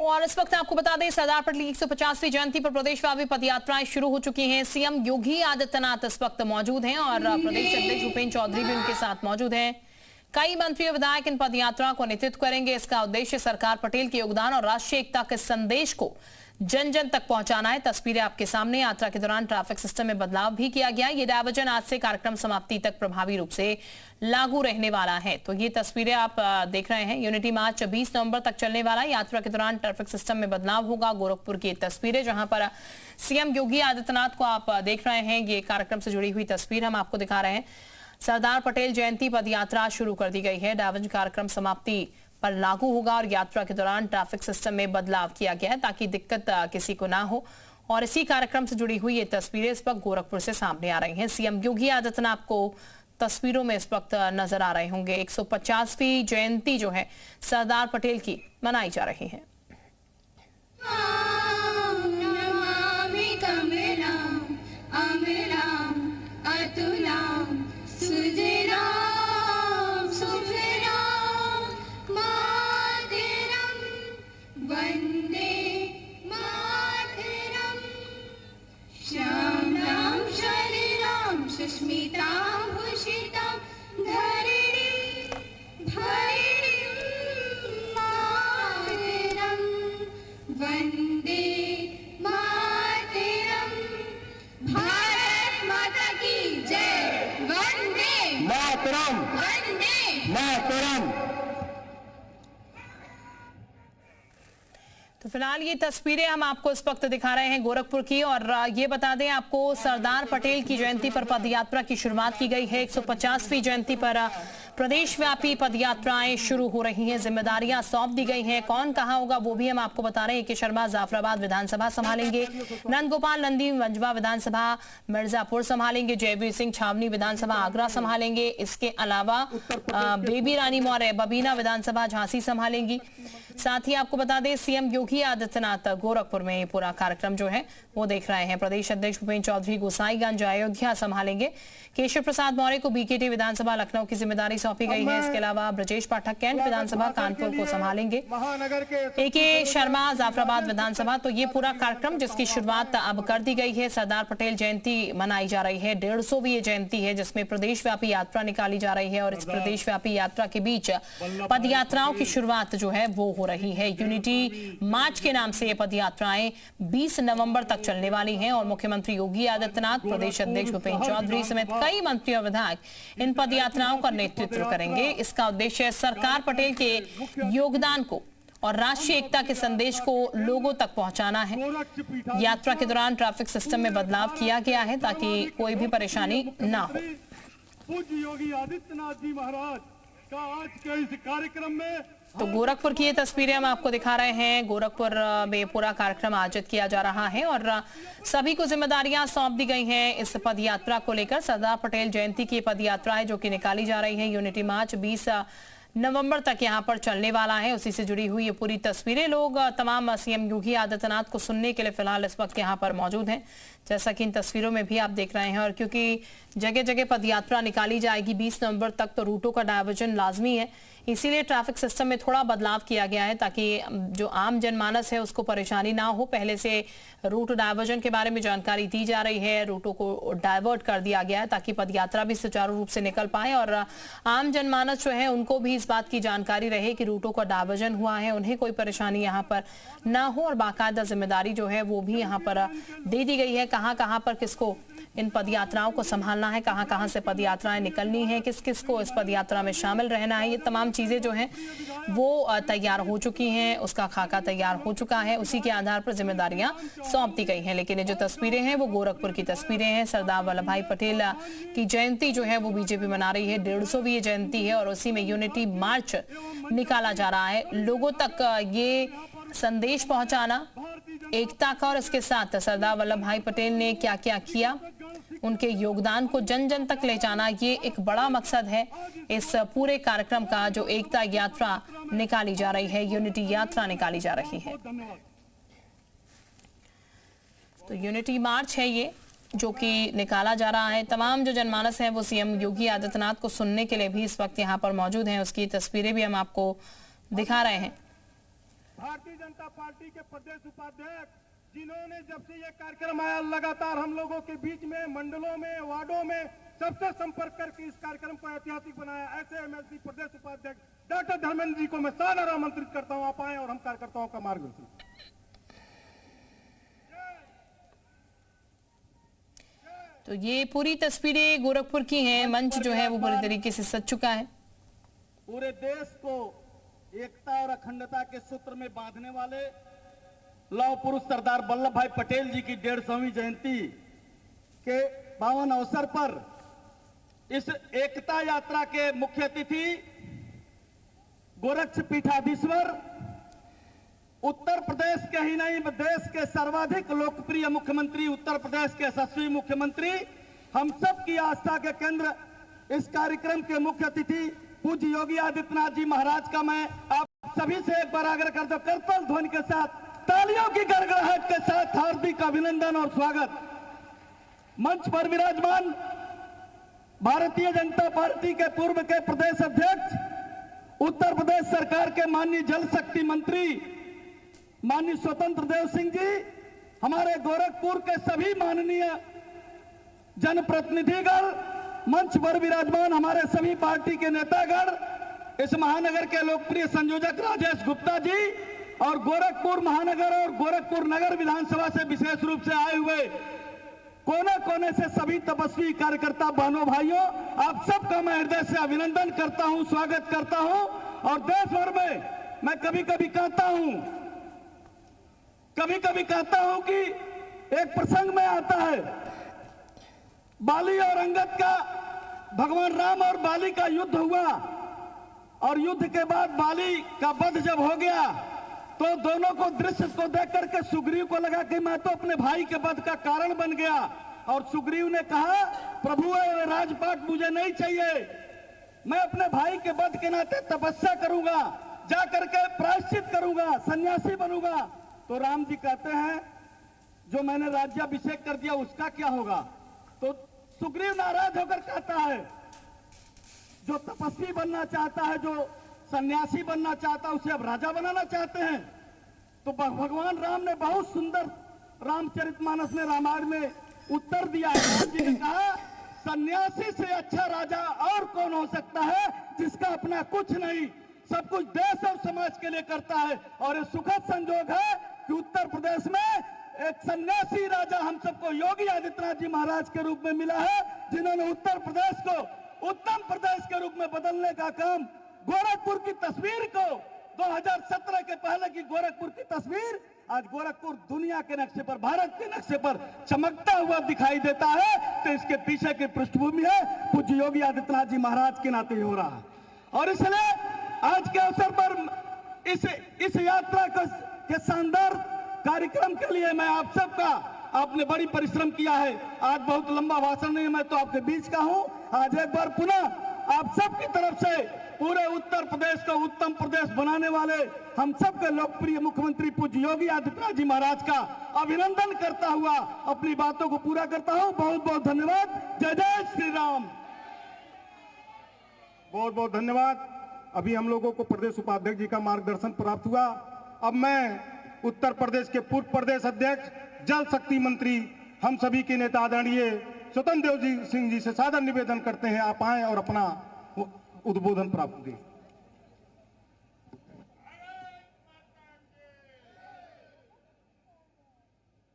और इस वक्त आपको बता दें, सरदार पटेल की 150वीं जयंती पर प्रदेशव्यापी पदयात्राएं शुरू हो चुकी हैं। सीएम योगी आदित्यनाथ इस वक्त मौजूद हैं और प्रदेश अध्यक्ष भूपेंद्र चौधरी भी उनके साथ मौजूद हैं। कई मंत्री और विधायक इन पदयात्रा को नेतृत्व करेंगे। इसका उद्देश्य सरकार पटेल के योगदान और राष्ट्रीय एकता के संदेश को जन जन तक पहुंचाना है। तस्वीरें आपके सामने। यात्रा के दौरान ट्रैफिक सिस्टम में बदलाव भी किया गया। ये डायवर्जन आज से कार्यक्रम समाप्ति तक प्रभावी रूप से लागू रहने वाला है। तो ये तस्वीरें आप देख रहे हैं। यूनिटी मार्च 20 नवंबर तक चलने वाला है। यात्रा के दौरान ट्रैफिक सिस्टम में बदलाव होगा। गोरखपुर की तस्वीरें जहां पर सीएम योगी आदित्यनाथ को आप देख रहे हैं। ये कार्यक्रम से जुड़ी हुई तस्वीर हम आपको दिखा रहे हैं। सरदार पटेल जयंती पदयात्रा शुरू कर दी गई है। डायवर्जन कार्यक्रम समाप्ति पर लागू होगा और यात्रा के दौरान ट्रैफिक सिस्टम में बदलाव किया गया है ताकि दिक्कत किसी को ना हो। और इसी कार्यक्रम से जुड़ी हुई ये तस्वीरें इस वक्त गोरखपुर से सामने आ रही हैं। सीएम योगी आदित्यनाथ को तस्वीरों में इस वक्त नजर आ रहे होंगे। 150वीं जयंती जो है सरदार पटेल की मनाई जा रही है। तो फिलहाल ये तस्वीरें हम आपको इस वक्त दिखा रहे हैं गोरखपुर की। और ये बता दें आपको, सरदार पटेल की जयंती पर पदयात्रा की शुरुआत की गई है। 150वीं जयंती पर प्रदेशव्यापी पदयात्राएं शुरू हो रही हैं। जिम्मेदारियां सौंप दी गई हैं। कौन कहां होगा वो भी हम आपको बता रहे हैं। के शर्मा जाफराबाद विधानसभा संभालेंगे। नंदगोपाल नंदी मंजवा विधानसभा मिर्जापुर संभालेंगे। जयवीर सिंह छावनी विधानसभा आगरा संभालेंगे। इसके अलावा बेबी रानी मौर्य बबीना विधानसभा झांसी संभालेंगी। साथ ही आपको बता दें, सीएम योगी आदित्यनाथ गोरखपुर में ये पूरा कार्यक्रम जो है वो देख रहे हैं। प्रदेश अध्यक्ष भूपेंद्र चौधरी गोसाईगंज अयोध्या संभालेंगे। केशव प्रसाद मौर्य को बीकेटी विधानसभा लखनऊ की जिम्मेदारी सौंपी गई है। इसके अलावा ब्रजेश पाठक कैंट विधानसभा कानपुर को संभालेंगे। के शर्मा जाफराबाद विधानसभा। तो ये पूरा कार्यक्रम जिसकी शुरुआत अब कर दी गई है। सरदार पटेल जयंती मनाई जा रही है। 150वीं जयंती है जिसमें प्रदेशव्यापी यात्रा निकाली जा रही है। और इस प्रदेशव्यापी यात्रा के बीच पद यात्राओं की शुरुआत जो है वो हो रही है। यूनिटी मार्च के नाम से ये पद यात्राएं 20 नवंबर तक चलने वाली हैं। और मुख्यमंत्री योगी आदित्यनाथ, प्रदेश अध्यक्ष भूपेंद्र चौधरी समेत कई मंत्री और विधायक इन पद यात्राओं का नेतृत्व करेंगे। इसका उद्देश्य सरकार पटेल के योगदान को और राष्ट्रीय एकता के संदेश को लोगों तक पहुंचाना है। यात्रा के दौरान ट्रैफिक सिस्टम में बदलाव किया गया है ताकि कोई भी परेशानी ना हो। पूज्य योगी आदित्यनाथ जी महाराज का आज के इस कार्यक्रम में तो गोरखपुर की ये तस्वीरें हम आपको दिखा रहे हैं। गोरखपुर में पूरा कार्यक्रम आयोजित किया जा रहा है और सभी को जिम्मेदारियां सौंप दी गई हैं इस पद यात्रा को लेकर। सरदार पटेल जयंती की पद यात्रा है जो कि निकाली जा रही है। यूनिटी मार्च 20 नवंबर तक यहां पर चलने वाला है। उसी से जुड़ी हुई ये पूरी तस्वीरें लोग तमाम सीएम योगी आदित्यनाथ को सुनने के लिए फिलहाल इस वक्त यहां पर मौजूद हैं, जैसा कि इन तस्वीरों में भी आप देख रहे हैं। और क्योंकि जगह जगह पदयात्रा निकाली जाएगी 20 नवंबर तक, तो रूटों का डायवर्जन लाजमी है। इसीलिए ट्रैफिक सिस्टम में थोड़ा बदलाव किया गया है ताकि जो आम जनमानस है उसको परेशानी ना हो। पहले से रूट डायवर्जन के बारे में जानकारी दी जा रही है। रूटों को डाइवर्ट कर दिया गया है ताकि पदयात्रा भी सुचारू रूप से निकल पाए और आम जनमानस जो है उनको भी इस बात की जानकारी रहे कि रूटों का डायवर्जन हुआ है, उन्हें कोई परेशानी यहाँ पर ना हो। और बाकायदा जिम्मेदारी जो है वो भी यहाँ पर दे दी गई है। कहाँ पर किसको इन पदयात्राओं को संभालना है, कहां से पदयात्राएं निकलनी है, किस किस को इस पदयात्रा में शामिल रहना है, ये तमाम चीजें जो हैं वो तैयार हो चुकी हैं। उसका खाका तैयार हो चुका है। उसी के आधार पर जिम्मेदारियां सौंप दी गई हैं। लेकिन ये जो तस्वीरें हैं वो गोरखपुर की तस्वीरें हैं। सरदार वल्लभ भाई पटेल की जयंती जो है वो बीजेपी मना रही है। 150वीं जयंती है और उसी में यूनिटी मार्च निकाला जा रहा है। लोगों तक ये संदेश पहुंचाना एकता का और इसके साथ सरदार वल्लभ भाई पटेल ने क्या क्या किया, उनके योगदान को जन जन तक ले जाना, ये एक बड़ा मकसद है इस पूरे कार्यक्रम का जो एकता यात्रा निकाली जा रही है, यूनिटी यात्रा निकाली जा रही है। तो यूनिटी मार्च है ये जो कि निकाला जा रहा है। तमाम जो जनमानस है वो सीएम योगी आदित्यनाथ को सुनने के लिए भी इस वक्त यहाँ पर मौजूद हैं। उसकी तस्वीरें भी हम आपको दिखा रहे हैं। भारतीय जनता पार्टी के प्रदेश उपाध्यक्ष, जिन्होंने जब से ये कार्यक्रम आया लगातार हम लोगों के बीच में, मंडलों में, वार्डों में सबसे संपर्क करके इस कार्यक्रम को ऐतिहासिक बनाया, ऐसे एमएलसी प्रदेश उपाध्यक्ष डॉक्टर धर्मेंद्र जी को मैं सादर आमंत्रित करता हूं। आप आए और हम कार्यकर्ताओं का मार्गदर्शन। तो ये पूरी तस्वीरें गोरखपुर की हैं। मंच जो है वो पूरी तरीके से सज चुका है। पूरे देश को एकता और अखंडता के सूत्र में बांधने वाले लौह पुरुष सरदार वल्लभ भाई पटेल जी की 150वीं जयंती के पावन अवसर पर इस एकता यात्रा के मुख्य अतिथि गोरक्ष पीठाधीश्वर, उत्तर प्रदेश के ही नहीं देश के सर्वाधिक लोकप्रिय मुख्यमंत्री, उत्तर प्रदेश के यशस्वी मुख्यमंत्री, हम सब की आस्था के केंद्र, इस कार्यक्रम के मुख्य अतिथि पूज्य योगी आदित्यनाथ जी महाराज का मैं आप सभी से एक बार आग्रह करता हूं, करताल ध्वनि के साथ, तालियों की गड़गड़ाहट के साथ हार्दिक अभिनंदन और स्वागत। मंच पर विराजमान भारतीय जनता पार्टी के पूर्व के प्रदेश अध्यक्ष, उत्तर प्रदेश सरकार के माननीय जल शक्ति मंत्री माननीय स्वतंत्र देव सिंह जी, हमारे गोरखपुर के सभी माननीय जनप्रतिनिधिगण, मंच पर विराजमान हमारे सभी पार्टी के नेतागण, इस महानगर के लोकप्रिय संयोजक राजेश गुप्ता जी और गोरखपुर महानगर और गोरखपुर नगर विधानसभा से विशेष रूप से आए हुए कोने कोने से सभी तपस्वी कार्यकर्ता बहनों भाइयों, आप सबका मैं हृदय से अभिनंदन करता हूं, स्वागत करता हूं। और देश भर में मैं कभी कभी कहता हूं कि एक प्रसंग में आता है, बाली और अंगद का, भगवान राम और बाली का युद्ध हुआ और युद्ध के बाद बाली का वध जब हो गया तो दोनों को दृश्य को देख करके सुग्रीव को लगा कि मैं तो अपने भाई के वध का कारण बन गया, और सुग्रीव ने कहा प्रभु राजपाट मुझे नहीं चाहिए, मैं अपने भाई के वध के नाते तपस्या करूंगा, जा करके प्रायश्चित करूंगा, सन्यासी बनूंगा। तो राम जी कहते हैं जो मैंने राज्याभिषेक कर दिया उसका क्या होगा? तो सुग्रीव नाराज होकर कहता है जो तपस्वी बनना चाहता है, जो सन्यासी बनना चाहता है, उसे अब राजा बनाना चाहते हैं। तो भगवान राम ने बहुत सुंदर रामचरितमानस में, रामायण में उत्तर दिया है। राम जी ने कहा सन्यासी से अच्छा राजा और कौन हो सकता है जिसका अपना कुछ नहीं, सब कुछ देश और समाज के लिए करता है। और ये सुखद संजोग है कि उत्तर प्रदेश में एक सन्यासी राजा हम सबको योगी आदित्यनाथ जी महाराज के रूप में मिला है, जिन्होंने उत्तर प्रदेश को उत्तम प्रदेश के रूप में बदलने का काम, गोरखपुर की तस्वीर को 2017 के पहले की गोरखपुर की तस्वीर आज गोरखपुर दुनिया के नक्शे पर, भारत के नक्शे पर चमकता हुआ दिखाई देता है। तो इसके पीछे की पृष्ठभूमि है पूज्य योगी आदित्यनाथ जी महाराज के नाते हो रहा है। और इसलिए आज के अवसर पर इस यात्रा के शानदार कार्यक्रम के लिए मैं आप सबका, आपने बड़ी परिश्रम किया है, आज बहुत लंबा भाषण नहीं, मैं तो आपके बीच का हूं। आज एक बार पुनः आप सबकी तरफ से पूरे उत्तर प्रदेश को उत्तम प्रदेश बनाने वाले हम सबके लोकप्रिय मुख्यमंत्री पूज्य योगी आदित्यनाथ जी महाराज का अभिनंदन करता हुआ अपनी बातों को पूरा करता हूं। बहुत बहुत धन्यवाद। जय जय श्री राम। बहुत बहुत धन्यवाद। अभी हम लोगों को प्रदेश उपाध्यक्ष जी का मार्गदर्शन प्राप्त हुआ। अब मैं उत्तर प्रदेश के पूर्व प्रदेश अध्यक्ष, जल शक्ति मंत्री, हम सभी के नेता आदरणीय स्वतंत्र देव सिंह जी से सादर निवेदन करते हैं, आप आए और अपना उद्बोधन प्राप्त करें।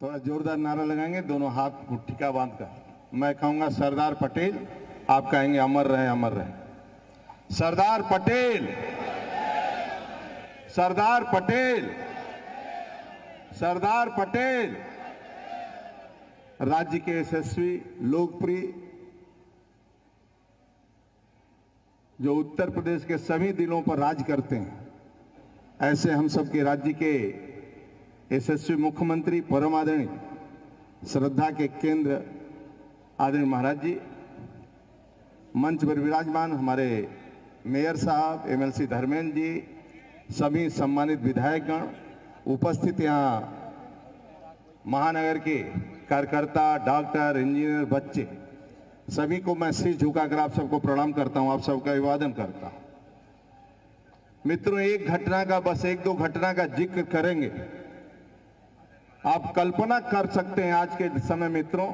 थोड़ा जोरदार नारा लगाएंगे, दोनों हाथ मुट्ठिका बांधकर। मैं कहूंगा सरदार पटेल, आप कहेंगे अमर रहे, अमर रहे। सरदार पटेल, सरदार पटेल, सरदार पटेल। राज्य के यशस्वी, लोकप्रिय, जो उत्तर प्रदेश के सभी दिलों पर राज करते हैं, ऐसे हम सबके राज्य के यशस्वी मुख्यमंत्री, परम आदरणीय, श्रद्धा के केंद्र आदरणीय महाराज जी, मंच पर विराजमान हमारे मेयर साहब, एमएलसी धर्मेंद्र जी, सभी सम्मानित विधायकगण, उपस्थित यहाँ महानगर के कार्यकर्ता, डॉक्टर, इंजीनियर, बच्चे, सभी को मैं सिर झुकाकर आप सबको प्रणाम करता हूं, आप सबका अभिवादन करता हूं। मित्रों, एक घटना का, बस एक दो घटना का जिक्र करेंगे। आप कल्पना कर सकते हैं आज के समय मित्रों,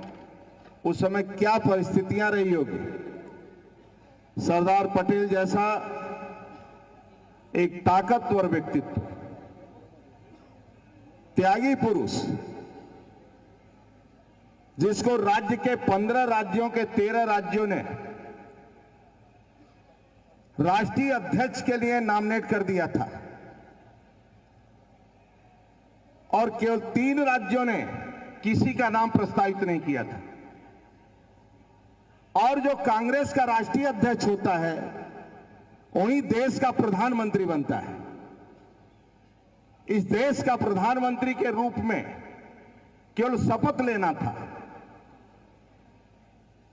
उस समय क्या परिस्थितियां रही होगी। सरदार पटेल जैसा एक ताकतवर व्यक्तित्व, त्यागी पुरुष, जिसको राज्य के 15 राज्यों के 13 राज्यों ने राष्ट्रीय अध्यक्ष के लिए नॉमिनेट कर दिया था और केवल 3 राज्यों ने किसी का नाम प्रस्तावित नहीं किया था। और जो कांग्रेस का राष्ट्रीय अध्यक्ष होता है वही देश का प्रधानमंत्री बनता है। इस देश का प्रधानमंत्री के रूप में केवल शपथ लेना था,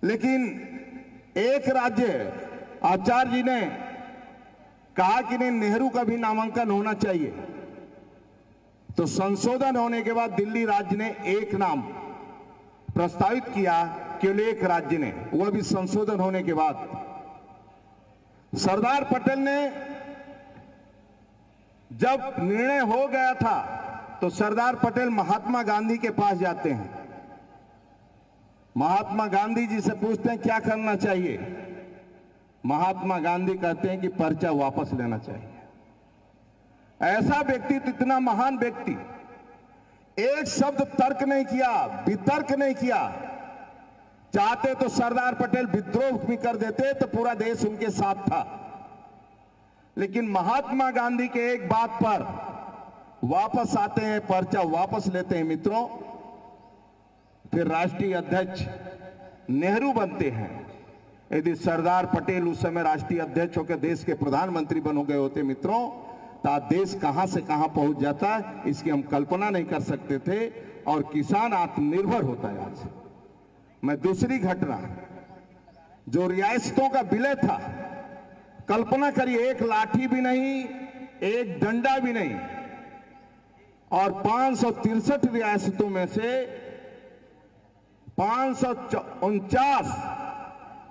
लेकिन एक राज्य आचार्य जी ने कहा कि नहीं, नेहरू का भी नामांकन होना चाहिए। तो संशोधन होने के बाद दिल्ली राज्य ने एक नाम प्रस्तावित किया, केवल एक राज्य ने, वह भी संशोधन होने के बाद। सरदार पटेल ने जब निर्णय हो गया था तो सरदार पटेल महात्मा गांधी के पास जाते हैं। महात्मा गांधी जी से पूछते हैं क्या करना चाहिए। महात्मा गांधी कहते हैं कि पर्चा वापस लेना चाहिए। ऐसा व्यक्तित्व, इतना महान व्यक्ति, एक शब्द तर्क नहीं किया, वितर्क नहीं किया। चाहते तो सरदार पटेल विद्रोह भी कर देते तो पूरा देश उनके साथ था, लेकिन महात्मा गांधी के एक बात पर वापस आते हैं, पर्चा वापस लेते हैं मित्रों। फिर राष्ट्रीय अध्यक्ष नेहरू बनते हैं। यदि सरदार पटेल उस समय राष्ट्रीय अध्यक्ष होकर देश के प्रधानमंत्री बन गए होते मित्रों, तो देश कहां से कहां पहुंच जाता, इसकी हम कल्पना नहीं कर सकते थे, और किसान आत्मनिर्भर होता है आज। मैं दूसरी घटना, जो रियासतों का विलय था, कल्पना करिए, एक लाठी भी नहीं, एक डंडा भी नहीं, और 563 रियासतों में से 549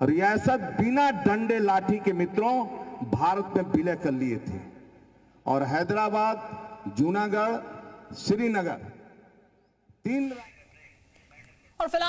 रियासत बिना डंडे लाठी के मित्रों भारत में विलय कर लिए थे। और हैदराबाद, जूनागढ़, श्रीनगर, 3 और फिलहाल